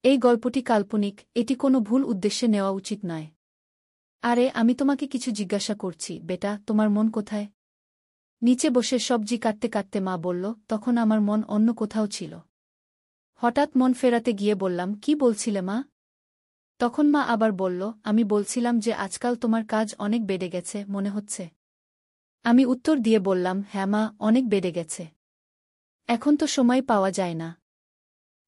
এই গল্পটি কাল্পনিক, এটি কোনো ভুল উদ্দেশ্যে নেওয়া উচিত নয়। আরে আমি তোমাকে কিছু জিজ্ঞাসা করছি, বেটা, তোমার মন কোথায়? নিচে বসে সবজি কাটতে কাটতে মা বলল, তখন আমার মন অন্য কোথাও ছিল। হঠাৎ মন ফেরাতে গিয়ে বললাম, কি বলছিলে মা? তখন মা আবার বলল, আমি বলছিলাম যে আজকাল তোমার কাজ অনেক বেড়ে গেছে মনে হচ্ছে। আমি উত্তর দিয়ে বললাম, হ্যাঁ মা, অনেক বেড়ে গেছে। এখন তো সময় পাওয়া যায় না।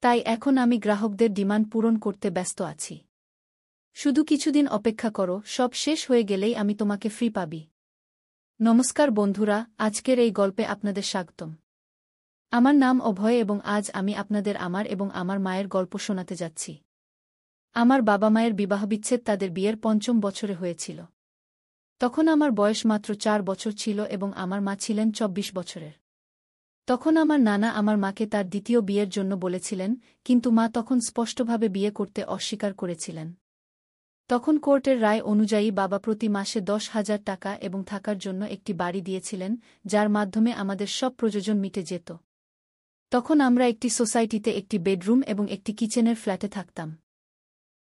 তাই এখন আমি গ্রাহকদের ডিমান্ড পূরণ করতে ব্যস্ত আছি। শুধু কিছুদিন অপেক্ষা করো, সব শেষ হয়ে গেলেই আমি তোমাকে ফ্রি পাবি। নমস্কার বন্ধুরা, আজকের এই গল্পে আপনাদের স্বাগতম। আমার নাম অভয় এবং আজ আমি আপনাদের আমার এবং আমার মায়ের গল্প শোনাতে যাচ্ছি। আমার বাবা মায়ের বিবাহবিচ্ছেদ তাদের বিয়ের ৫ম বছরে হয়েছিল। তখন আমার বয়স মাত্র ৪ বছর ছিল এবং আমার মা ছিলেন ২৪ বছরের। তখন আমার নানা আমার মাকে তার দ্বিতীয় বিয়ের জন্য বলেছিলেন, কিন্তু মা তখন স্পষ্টভাবে বিয়ে করতে অস্বীকার করেছিলেন। তখন কোর্টের রায় অনুযায়ী বাবা প্রতি মাসে ১০,০০০ টাকা এবং থাকার জন্য একটি বাড়ি দিয়েছিলেন, যার মাধ্যমে আমাদের সব প্রয়োজন মিটে যেত। তখন আমরা একটি সোসাইটিতে একটি বেডরুম এবং একটি কিচেনের ফ্ল্যাটে থাকতাম।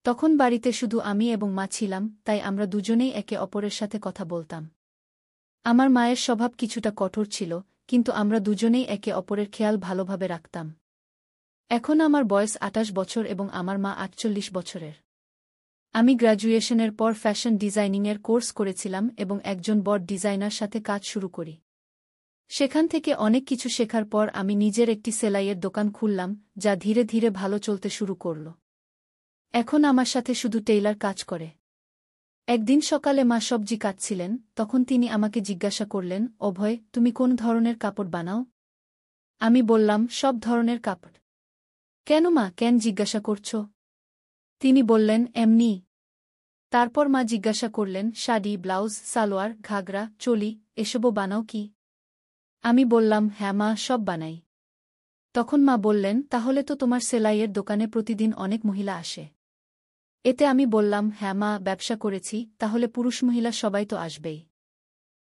তখন বাড়িতে শুধু আমি এবং মা ছিলাম, তাই আমরা দুজনেই একে অপরের সাথে কথা বলতাম। আমার মায়ের স্বভাব কিছুটা কঠোর ছিল, কিন্তু আমরা দুজনেই একে অপরের খেয়াল ভালোভাবে রাখতাম। এখন আমার বয়স ২৮ বছর এবং আমার মা ৪৮ বছরের। আমি গ্র্যাজুয়েশনের পর ফ্যাশন ডিজাইনিংয়ের কোর্স করেছিলাম এবং একজন বড় ডিজাইনার সাথে কাজ শুরু করি। সেখান থেকে অনেক কিছু শেখার পর আমি নিজের একটি সেলাইয়ের দোকান খুললাম, যা ধীরে ধীরে ভালো চলতে শুরু করল। এখন আমার সাথে শুধু টেইলার কাজ করে। একদিন সকালে মা সবজি কাটছিলেন, তখন তিনি আমাকে জিজ্ঞাসা করলেন, অভয়, তুমি কোন ধরনের কাপড় বানাও? আমি বললাম, সব ধরনের কাপড়। কেন মা, কেন জিজ্ঞাসা করছ? তিনি বললেন, এমনি। তারপর মা জিজ্ঞাসা করলেন, শাড়ি, ব্লাউজ, সালোয়ার, ঘাগরা, চোলি এসবও বানাও কি? আমি বললাম, হ্যাঁ মা, সব বানাই। তখন মা বললেন, তাহলে তো তোমার সেলাইয়ের দোকানে প্রতিদিন অনেক মহিলা আসে। এতে আমি বললাম, হ্যাঁ মা, ব্যবসা করেছি, তাহলে পুরুষ মহিলা সবাই তো আসবেই।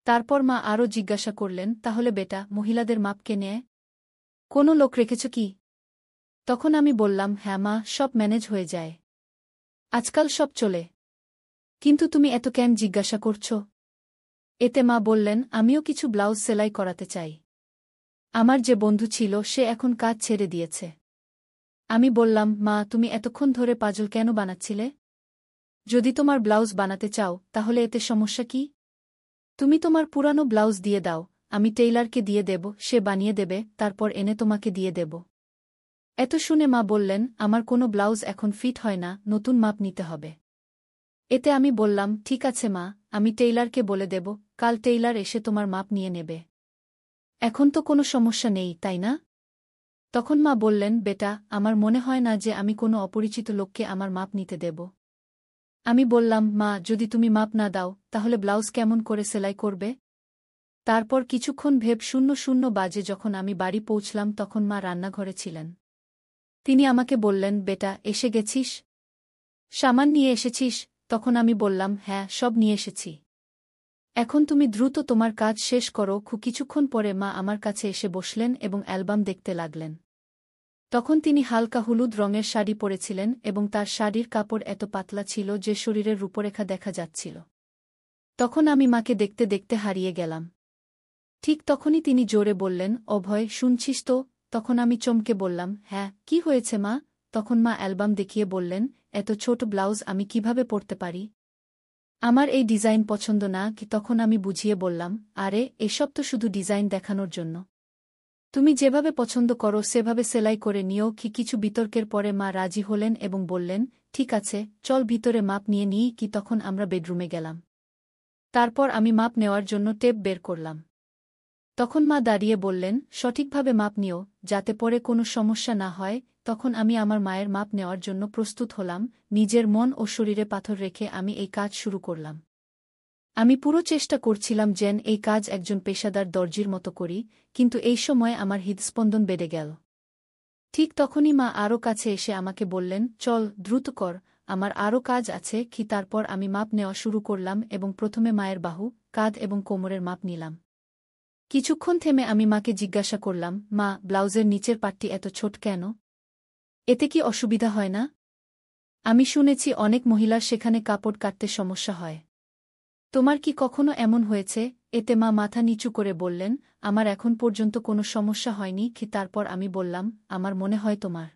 তারপর মা আরও জিজ্ঞাসা করলেন, তাহলে বেটা, মহিলাদের মাপ কে নেয়? কোনো লোক রেখেছ কি? তখন আমি বললাম, হ্যাঁ মা, সব ম্যানেজ হয়ে যায়। আজকাল সব চলে। কিন্তু তুমি এত কেন জিজ্ঞাসা করছ? এতে মা বললেন, আমিও কিছু ব্লাউজ সেলাই করাতে চাই। আমার যে বন্ধু ছিল সে এখন কাজ ছেড়ে দিয়েছে। আমি বললাম, মা, তুমি এতক্ষণ ধরে পাজল কেন বানাচ্ছিলে? যদি তোমার ব্লাউজ বানাতে চাও, তাহলে এতে সমস্যা কি? তুমি তোমার পুরানো ব্লাউজ দিয়ে দাও, আমি টেইলারকে দিয়ে দেব, সে বানিয়ে দেবে, তারপর এনে তোমাকে দিয়ে দেব। এত শুনে মা বললেন, আমার কোনো ব্লাউজ এখন ফিট হয় না, নতুন মাপ নিতে হবে। এতে আমি বললাম, ঠিক আছে মা, আমি টেইলারকে বলে দেব, কাল টেইলার এসে তোমার মাপ নিয়ে নেবে। এখন তো কোনো সমস্যা নেই, তাই না? তখন মা বললেন, বেটা, আমার মনে হয় না যে আমি কোনো অপরিচিত লোককে আমার মাপ নিতে দেব। আমি বললাম, মা, যদি তুমি মাপ না দাও, তাহলে ব্লাউজ কেমন করে সেলাই করবে? তারপর কিছুক্ষণ ভেব ০০ বাজে যখন আমি বাড়ি পৌঁছলাম তখন মা রান্নাঘরে ছিলেন। তিনি আমাকে বললেন, বেটা, এসে গেছিস? সামান নিয়ে এসেছিস? তখন আমি বললাম, হ্যাঁ, সব নিয়ে এসেছি। এখন তুমি দ্রুত তোমার কাজ শেষ করো। কিছুক্ষণ পরে মা আমার কাছে এসে বসলেন এবং অ্যালবাম দেখতে লাগলেন। তখন তিনি হালকা হলুদ রঙের শাড়ি পরেছিলেন এবং তার শাড়ির কাপড় এত পাতলা ছিল যে শরীরের রূপরেখা দেখা যাচ্ছিল। তখন আমি মাকে দেখতে দেখতে হারিয়ে গেলাম। ঠিক তখনই তিনি জোরে বললেন, অভয়, শুনছিস তো? তখন আমি চমকে বললাম, হ্যাঁ, কি হয়েছে মা? তখন মা অ্যালবাম দেখিয়ে বললেন, এত ছোট ব্লাউজ আমি কিভাবে পরতে পারি? আমার এই ডিজাইন পছন্দ না কি? তখন আমি বুঝিয়ে বললাম, আরে, এসব তো শুধু ডিজাইন দেখানোর জন্য। তুমি যেভাবে পছন্দ করো সেভাবে সেলাই করে নিও কি? কিছু বিতর্কের পরে মা রাজি হলেন এবং বললেন, ঠিক আছে, চল ভিতরে মাপ নিয়ে নিই কি? তখন আমরা বেডরুমে গেলাম। তারপর আমি মাপ নেওয়ার জন্য টেপ বের করলাম। তখন মা দাঁড়িয়ে বললেন, সঠিকভাবে মাপ নিও, যাতে পরে কোনো সমস্যা না হয়। তখন আমি আমার মায়ের মাপ নেওয়ার জন্য প্রস্তুত হলাম। নিজের মন ও শরীরে পাথর রেখে আমি এই কাজ শুরু করলাম। আমি পুরো চেষ্টা করছিলাম যেন এই কাজ একজন পেশাদার দর্জির মতো করি, কিন্তু এই সময় আমার হৃদস্পন্দন বেড়ে গেল। ঠিক তখনই মা আরও কাছে এসে আমাকে বললেন, চল, দ্রুত কর, আমার আরও কাজ আছে কি? তারপর আমি মাপ নেওয়া শুরু করলাম এবং প্রথমে মায়ের বাহু, কাঁধ এবং কোমরের মাপ নিলাম। কিছুক্ষণ থেমে আমি মাকে জিজ্ঞাসা করলাম, মা, ব্লাউজের নিচের পাটটি এত ছোট কেন? এতে কি অসুবিধা হয় না? আমি শুনেছি অনেক মহিলার সেখানে কাপড় কাটতে সমস্যা হয়। তোমার কি কখনো এমন হয়েছে? এতে মা মাথা নিচু করে বললেন, আমার এখন পর্যন্ত কোনো সমস্যা হয়নি। তারপর আমি বললাম, আমার মনে হয় তোমার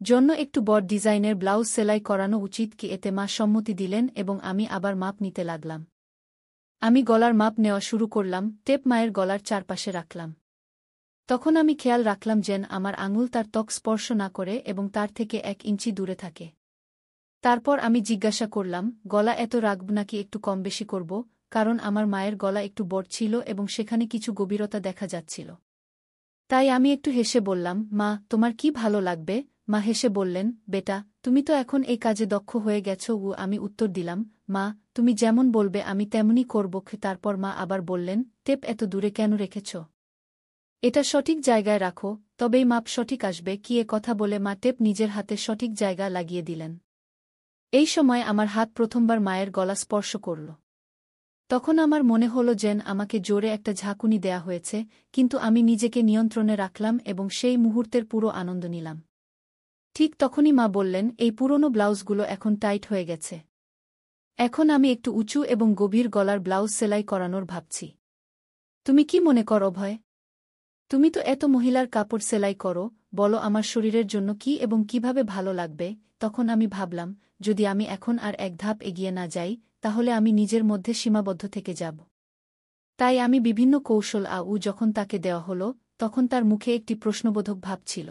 জন্য একটু বড় ডিজাইনের ব্লাউজ সেলাই করানো উচিত কি? এতে মা সম্মতি দিলেন এবং আমি আবার মাপ নিতে লাগলাম। আমি গলার মাপ নেওয়া শুরু করলাম, টেপ মায়ের গলার চারপাশে রাখলাম। তখন আমি খেয়াল রাখলাম যেন আমার আঙুল তার ত্বক স্পর্শ না করে এবং তার থেকে 1 ইঞ্চি দূরে থাকে। তারপর আমি জিজ্ঞাসা করলাম, গলা এত রাখব নাকি একটু কম বেশি করব? কারণ আমার মায়ের গলা একটু বড় ছিল এবং সেখানে কিছু গভীরতা দেখা যাচ্ছিল। তাই আমি একটু হেসে বললাম, মা, তোমার কি ভালো লাগবে? মা হেসে বললেন, বেটা, তুমি তো এখন এই কাজে দক্ষ হয়ে গেছো। আমি উত্তর দিলাম, মা, তুমি যেমন বলবে আমি তেমনই করব। তারপর মা আবার বললেন, টেপ এত দূরে কেন রেখেছ? এটা সঠিক জায়গায় রাখো, তবেই মাপ সঠিক আসবে। কি? এ কথা বলে মা টেপ নিজের হাতে সঠিক জায়গা লাগিয়ে দিলেন। এই সময় আমার হাত প্রথমবার মায়ের গলা স্পর্শ করল। তখন আমার মনে হলো যেন আমাকে জোরে একটা ঝাঁকুনি দেয়া হয়েছে, কিন্তু আমি নিজেকে নিয়ন্ত্রণে রাখলাম এবং সেই মুহূর্তের পুরো আনন্দ নিলাম। ঠিক তখনই মা বললেন, এই পুরনো ব্লাউজগুলো এখন টাইট হয়ে গেছে। এখন আমি একটু উঁচু এবং গভীর গলার ব্লাউজ সেলাই করানোর ভাবছি। তুমি কি মনে করো ভয়? তুমি তো এত মহিলার কাপড় সেলাই করো, বলো আমার শরীরের জন্য কি এবং কিভাবে ভালো লাগবে? তখন আমি ভাবলাম, যদি আমি এখন আর এক ধাপ এগিয়ে না যাই, তাহলে আমি নিজের মধ্যে সীমাবদ্ধ থেকে যাব। তাই আমি বিভিন্ন কৌশল যখন তাকে দেওয়া হলো, তখন তার মুখে একটি প্রশ্নবোধক ভাব ছিল।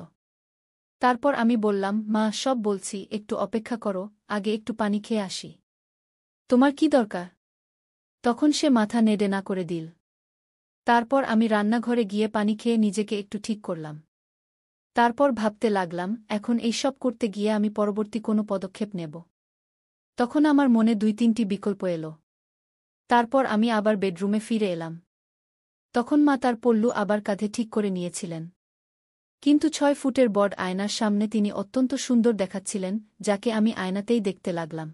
তারপর আমি বললাম, মা, সব বলছি, একটু অপেক্ষা করো, আগে একটু পানি খেয়ে আসি। তোমার কি দরকার? তখন সে মাথা নেড়ে না করে দিল। তারপর আমি রান্নাঘরে গিয়ে পানি খেয়ে নিজেকে একটু ঠিক করলাম। তারপর ভাবতে লাগলাম, এখন এইসব করতে গিয়ে আমি পরবর্তী কোনো পদক্ষেপ নেব। তখন আমার মনে 2-3টি বিকল্প এলো। তারপর আমি আবার বেডরুমে ফিরে এলাম। তখন মা তার পল্লু আবার কাঁধে ঠিক করে নিয়েছিলেন। কিন্তু 6 ফুটের বড় আয়নার সামনে তিনি অত্যন্ত সুন্দর দেখাচ্ছিলেন, যাকে আমি আয়নাতেই দেখতে লাগলাম।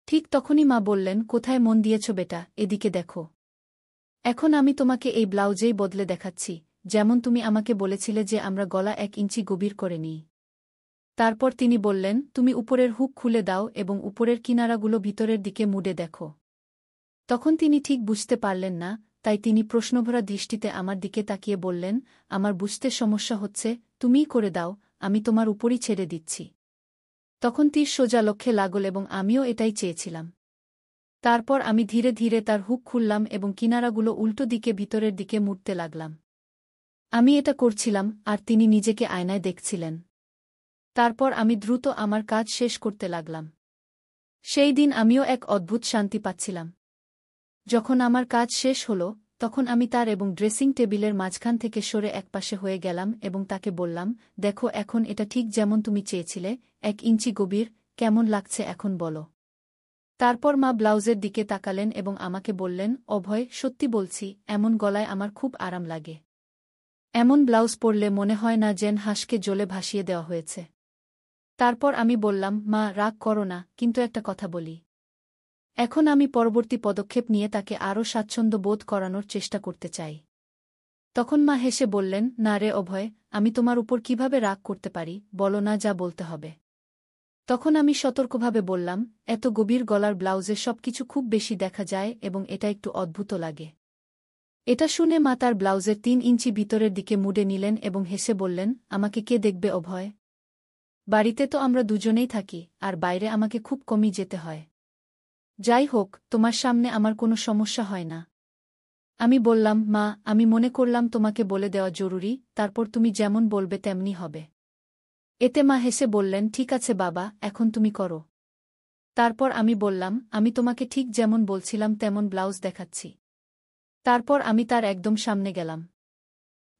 ঠিক তখনই মা বললেন, কোথায় মন দিয়েছ বেটা? এদিকে দেখো। এখন আমি তোমাকে এই ব্লাউজেই বদলে দেখাচ্ছি, যেমন তুমি আমাকে বলেছিলে যে আমরা গলা 1 ইঞ্চি গভীর করে নিই। তারপর তিনি বললেন, তুমি উপরের হুক খুলে দাও এবং উপরের কিনারাগুলো ভিতরের দিকে মুড়ে দেখো। তখন তিনি ঠিক বুঝতে পারলেন না, তাই তিনি প্রশ্নভরা দৃষ্টিতে আমার দিকে তাকিয়ে বললেন, আমার বুঝতে সমস্যা হচ্ছে, তুমিই করে দাও, আমি তোমার উপরই ছেড়ে দিচ্ছি। তখন তীর সোজা লক্ষ্যে লাগল এবং আমিও এটাই চেয়েছিলাম। তারপর আমি ধীরে ধীরে তার হুক খুললাম এবং কিনারাগুলো উল্টো দিকে ভিতরের দিকে মুড়তে লাগলাম। আমি এটা করছিলাম, আর তিনি নিজেকে আয়নায় দেখছিলেন। তারপর আমি দ্রুত আমার কাজ শেষ করতে লাগলাম। সেই দিন আমিও এক অদ্ভুত শান্তি পাচ্ছিলাম। যখন আমার কাজ শেষ হল, তখন আমি তার এবং ড্রেসিং টেবিলের মাঝখান থেকে সরে একপাশে হয়ে গেলাম এবং তাকে বললাম, দেখো, এখন এটা ঠিক যেমন তুমি চেয়েছিলে, 1 ইঞ্চি গভীর। কেমন লাগছে এখন বলো? তারপর মা ব্লাউজের দিকে তাকালেন এবং আমাকে বললেন, অভয়, সত্যি বলছি, এমন গলায় আমার খুব আরাম লাগে। এমন ব্লাউজ পরলে মনে হয় না যেন হাঁসকে জলে ভাসিয়ে দেওয়া হয়েছে। তারপর আমি বললাম, মা, রাগ করো না, কিন্তু একটা কথা বলি। এখন আমি পরবর্তী পদক্ষেপ নিয়ে তাকে আরও স্বাচ্ছন্দ্য বোধ করানোর চেষ্টা করতে চাই। তখন মা হেসে বললেন, না রে অভয়, আমি তোমার উপর কিভাবে রাগ করতে পারি? বলো না, যা বলতে হবে। তখন আমি সতর্কভাবে বললাম, এত গভীর গলার ব্লাউজে সবকিছু খুব বেশি দেখা যায় এবং এটা একটু অদ্ভুত লাগে। এটা শুনে মা তার ব্লাউজের 3 ইঞ্চি ভিতরের দিকে মুড়ে নিলেন এবং হেসে বললেন, আমাকে কে দেখবে অভয়? বাড়িতে তো আমরা দুজনেই থাকি, আর বাইরে আমাকে খুব কমই যেতে হয়। যাই হোক, তোমার সামনে আমার কোনো সমস্যা হয় না। আমি বললাম, মা, আমি মনে করলাম তোমাকে বলে দেওয়া জরুরি, তারপর তুমি যেমন বলবে তেমনি হবে। এতে মা হেসে বললেন, ঠিক আছে বাবা, এখন তুমি করো। তারপর আমি বললাম, আমি তোমাকে ঠিক যেমন বলছিলাম তেমন ব্লাউজ দেখাচ্ছি। তারপর আমি তার একদম সামনে গেলাম।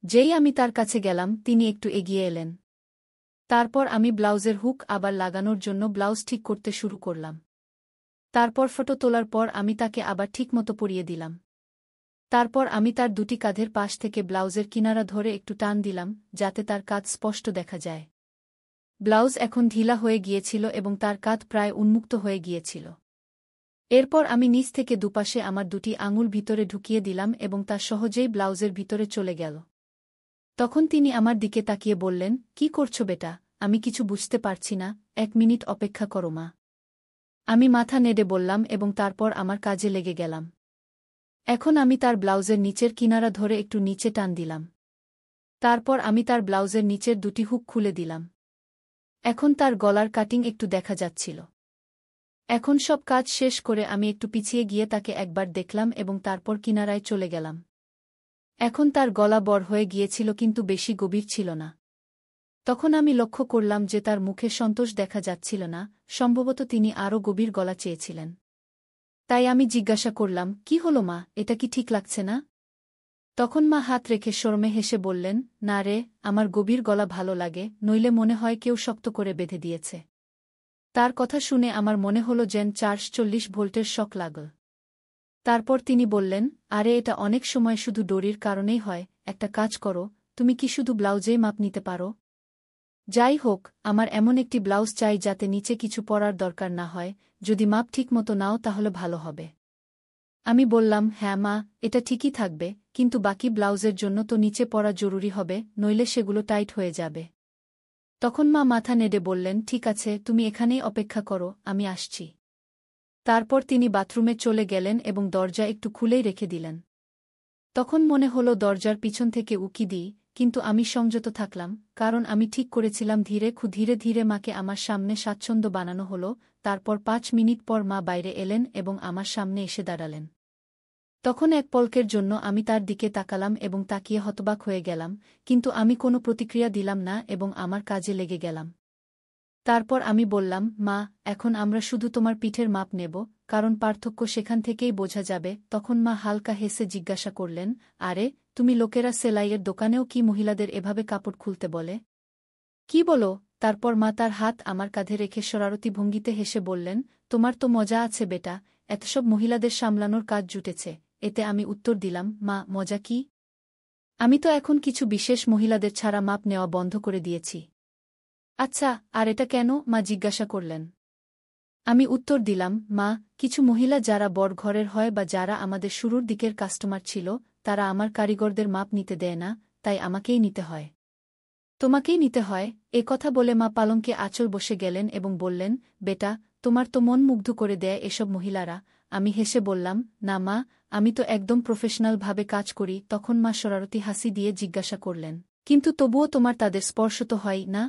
যেই আমি তার কাছে গেলাম, তিনি একটু এগিয়ে এলেন। তারপর আমি ব্লাউজের হুক আবার লাগানোর জন্য ব্লাউজ ঠিক করতে শুরু করলাম। তারপর ফটো তোলার পর আমি তাকে আবার ঠিকমতো পরিয়ে দিলাম। তারপর আমি তার দুটি কাঁধের পাশ থেকে ব্লাউজের কিনারা ধরে একটু টান দিলাম, যাতে তার কাঁধ স্পষ্ট দেখা যায়। ব্লাউজ এখন ঢিলা হয়ে গিয়েছিল এবং তার কাঁধ প্রায় উন্মুক্ত হয়ে গিয়েছিল। এরপর আমি নিচ থেকে দুপাশে আমার দুটি আঙুল ভিতরে ঢুকিয়ে দিলাম এবং তা সহজেই ব্লাউজের ভিতরে চলে গেল। তখন তিনি আমার দিকে তাকিয়ে বললেন, কি করছো বেটা? আমি কিছু বুঝতে পারছি না। 1 মিনিট অপেক্ষা করো মা। আমি মাথা নেড়ে বললাম এবং তারপর আমার কাজে লেগে গেলাম। এখন আমি তার ব্লাউজের নিচের কিনারা ধরে একটু নিচে টান দিলাম। তারপর আমি তার ব্লাউজের নিচের দুটি হুক খুলে দিলাম। এখন তার গলার কাটিং একটু দেখা যাচ্ছিল। এখন সব কাজ শেষ করে আমি একটু পিছিয়ে গিয়ে তাকে একবার দেখলাম এবং তারপর কিনারায় চলে গেলাম। এখন তার গলা বড় হয়ে গিয়েছিল কিন্তু বেশি গভীর ছিল না। তখন আমি লক্ষ্য করলাম যে তার মুখে সন্তোষ দেখা যাচ্ছিল না, সম্ভবত তিনি আরও গভীর গলা চেয়েছিলেন। তাই আমি জিজ্ঞাসা করলাম, কি হলো মা, এটা কি ঠিক লাগছে না? তখন মা হাত রেখে শরমে হেসে বললেন, না রে, আমার গভীর গলা ভালো লাগে, নইলে মনে হয় কেউ শক্ত করে বেঁধে দিয়েছে। তার কথা শুনে আমার মনে হলো যেন 440 ভোল্টের শক লাগল। তারপর তিনি বললেন, আরে এটা অনেক সময় শুধু দড়ির কারণেই হয়, একটা কাজ করো, তুমি কি শুধু ব্লাউজেই মাপ নিতে পারো? যাই হোক, আমার এমন একটি ব্লাউজ চাই যাতে নিচে কিছু পরার দরকার না হয়, যদি মাপ ঠিকমতো নাও তাহলে ভালো হবে। আমি বললাম, হ্যাঁ মা, এটা ঠিকই থাকবে, কিন্তু বাকি ব্লাউজের জন্য তো নিচে পরা জরুরি হবে, নইলে সেগুলো টাইট হয়ে যাবে। তখন মা মাথা নেড়ে বললেন, ঠিক আছে, তুমি এখানেই অপেক্ষা করো, আমি আসছি। তারপর তিনি বাথরুমে চলে গেলেন এবং দরজা একটু খুলেই রেখে দিলেন। তখন মনে হলো দরজার পিছন থেকে উকি দিই, কিন্তু আমি সংযত থাকলাম, কারণ আমি ঠিক করেছিলাম ধীরে ধীরে মাকে আমার সামনে স্বাচ্ছন্দ্য বানানো হলো। তারপর 5 মিনিট পর মা বাইরে এলেন এবং আমার সামনে এসে দাঁড়ালেন। তখন এক পলকের জন্য আমি তার দিকে তাকালাম এবং তাকিয়ে হতবাক হয়ে গেলাম, কিন্তু আমি কোনো প্রতিক্রিয়া দিলাম না এবং আমার কাজে লেগে গেলাম। তারপর আমি বললাম, মা, এখন আমরা শুধু তোমার পিঠের মাপ নেব, কারণ পার্থক্য সেখান থেকেই বোঝা যাবে। তখন মা হালকা হেসে জিজ্ঞাসা করলেন, আরে, তুমি লোকেরা সেলাইয়ের দোকানেও কি মহিলাদের এভাবে কাপড় খুলতে বলে? কি বলো? তারপর মা তার হাত আমার কাঁধে রেখে শরারতি ভঙ্গিতে হেসে বললেন, তোমার তো মজা আছে বেটা, এতসব মহিলাদের সামলানোর কাজ জুটেছে। এতে আমি উত্তর দিলাম, মা, মজা কি? আমি তো এখন কিছু বিশেষ মহিলাদের ছাড়া মাপ নেওয়া বন্ধ করে দিয়েছি। আচ্ছা, আর এটা কেন? মা জিজ্ঞাসা করলেন। আমি উত্তর দিলাম, মা, কিছু মহিলা যারা বড় ঘরের হয় বা যারা আমাদের শুরুর দিকের কাস্টমার ছিল, তারা আমার কারিগরদের মাপ নিতে দেয় না, তাই আমাকেই নিতে হয়। তোমাকেই নিতে হয়। এ কথা বলে মা পালঙ্কে আঁচল বসে গেলেন এবং বললেন, বেটা, তোমার তো মন মুগ্ধ করে দেয় এসব মহিলারা। আমি হেসে বললাম, না মা, আমি তো একদম প্রফেশনালভাবে কাজ করি। তখন মা শরারতি হাসি দিয়ে জিজ্ঞাসা করলেন, কিন্তু তবুও তোমার তাদের স্পর্শ তো হয় না?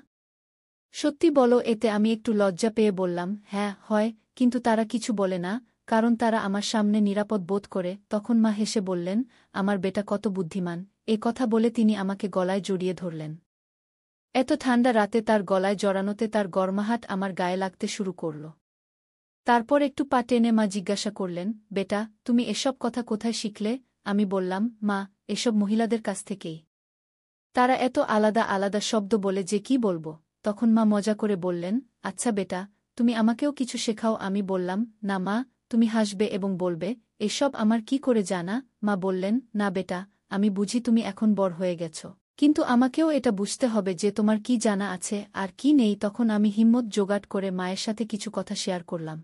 সত্যি বলো? এতে আমি একটু লজ্জা পেয়ে বললাম, হ্যাঁ, হয়, কিন্তু তারা কিছু বলে না, কারণ তারা আমার সামনে নিরাপদ বোধ করে। তখন মা হেসে বললেন, আমার বেটা কত বুদ্ধিমান। এ কথা বলে তিনি আমাকে গলায় জড়িয়ে ধরলেন। এত ঠান্ডা রাতে তার গলায় জড়ানোতে তার গরমাহাত আমার গায়ে লাগতে শুরু করল। তারপর একটু পা টেনে মা জিজ্ঞাসা করলেন, বেটা, তুমি এসব কথা কোথায় শিখলে? আমি বললাম, মা, এসব মহিলাদের কাছ থেকেই। তারা এত আলাদা আলাদা শব্দ বলে যে কি বলবো। তখন মা মজা করে বললেন, আচ্ছা বেটা, তুমি আমাকেও কিছু শেখাও। আমি বললাম, না মা, তুমি হাসবে এবং বলবে, এসব আমার কি করে জানা? মা বললেন, না বেটা, আমি বুঝি তুমি এখন বড় হয়ে গেছ, কিন্তু আমাকেও এটা বুঝতে হবে যে তোমার কি জানা আছে আর কি নেই। তখন আমি হিম্মত জোগাড় করে মায়ের সাথে কিছু কথা শেয়ার করলাম।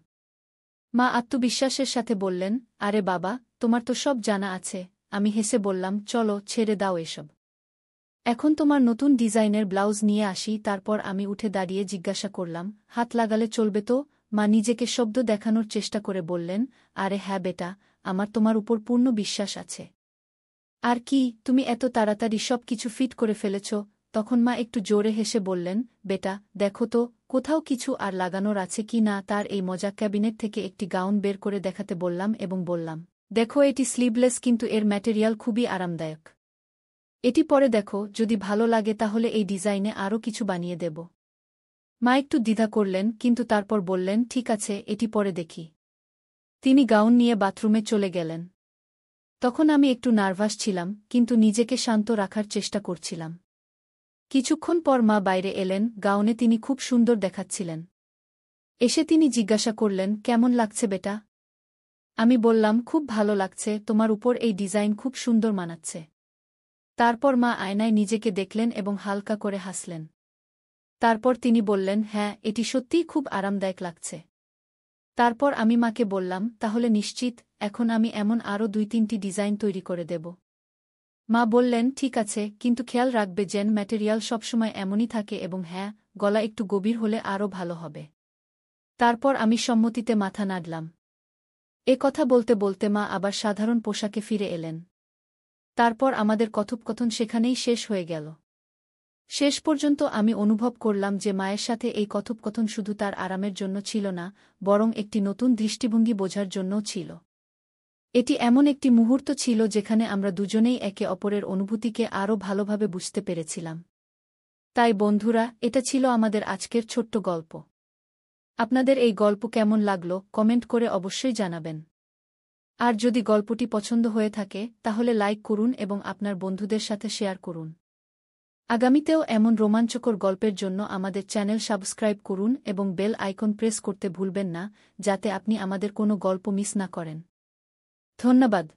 মা আত্মবিশ্বাসের সাথে বললেন, আরে বাবা, তোমার তো সব জানা আছে। আমি হেসে বললাম, চলো, ছেড়ে দাও এসব। এখন তোমার নতুন ডিজাইনের ব্লাউজ নিয়ে আসি। তারপর আমি উঠে দাঁড়িয়ে জিজ্ঞাসা করলাম, হাত লাগালে চলবে তো? মা নিজেকে শব্দ দেখানোর চেষ্টা করে বললেন, আরে হ্যাঁ বেটা, আমার তোমার উপর পূর্ণ বিশ্বাস আছে। আর কি, তুমি এত তাড়াতাড়ি সব কিছু ফিট করে ফেলেছ? তখন মা একটু জোরে হেসে বললেন, বেটা, দেখো তো, কোথাও কিছু আর লাগানোর আছে কি না। তার এই মজা ক্যাবিনেট থেকে একটি গাউন বের করে দেখাতে বললাম এবং বললাম, দেখো, এটি স্লিভলেস, কিন্তু এর ম্যাটেরিয়াল খুবই আরামদায়ক। এটি পরে দেখো, যদি ভালো লাগে তাহলে এই ডিজাইনে আরও কিছু বানিয়ে দেব। মা একটু দ্বিধা করলেন, কিন্তু তারপর বললেন, ঠিক আছে, এটি পরে দেখি। তিনি গাউন নিয়ে বাথরুমে চলে গেলেন। তখন আমি একটু নার্ভাস ছিলাম, কিন্তু নিজেকে শান্ত রাখার চেষ্টা করছিলাম। কিছুক্ষণ পর মা বাইরে এলেন, গাউনে তিনি খুব সুন্দর দেখাচ্ছিলেন। এসে তিনি জিজ্ঞাসা করলেন, কেমন লাগছে বেটা? আমি বললাম, খুব ভালো লাগছে, তোমার উপর এই ডিজাইন খুব সুন্দর মানাচ্ছে। তারপর মা আয়নায় নিজেকে দেখলেন এবং হালকা করে হাসলেন। তারপর তিনি বললেন, হ্যাঁ, এটি সত্যিই খুব আরামদায়ক লাগছে। তারপর আমি মাকে বললাম, তাহলে নিশ্চিত, এখন আমি এমন আরও 2-3টি ডিজাইন তৈরি করে দেব। মা বললেন, ঠিক আছে, কিন্তু খেয়াল রাখবে যেন ম্যাটেরিয়াল সবসময় এমনই থাকে এবং হ্যাঁ, গলা একটু গভীর হলে আরও ভালো হবে। তারপর আমি সম্মতিতে মাথা নাড়লাম। এ কথা বলতে বলতে মা আবার সাধারণ পোশাকে ফিরে এলেন। তারপর আমাদের কথোপকথন সেখানেই শেষ হয়ে গেল। শেষ পর্যন্ত আমি অনুভব করলাম যে মায়ের সাথে এই কথোপকথন শুধু তার আরামের জন্য ছিল না, বরং একটি নতুন দৃষ্টিভঙ্গি বোঝার জন্যও ছিল। এটি এমন একটি মুহূর্ত ছিল যেখানে আমরা দুজনেই একে অপরের অনুভূতিকে আরও ভালোভাবে বুঝতে পেরেছিলাম। তাই বন্ধুরা, এটা ছিল আমাদের আজকের ছোট্ট গল্প। আপনাদের এই গল্প কেমন লাগলো কমেন্ট করে অবশ্যই জানাবেন। আর যদি গল্পটি পছন্দ হয়ে থাকে তাহলে লাইক করুন এবং আপনার বন্ধুদের সাথে শেয়ার করুন। আগামীতেও এমন রোমাঞ্চকর গল্পের জন্য আমাদের চ্যানেল সাবস্ক্রাইব করুন এবং বেল আইকন প্রেস করতে ভুলবেন না, যাতে আপনি আমাদের কোনো গল্প মিস না করেন। ধন্যবাদ।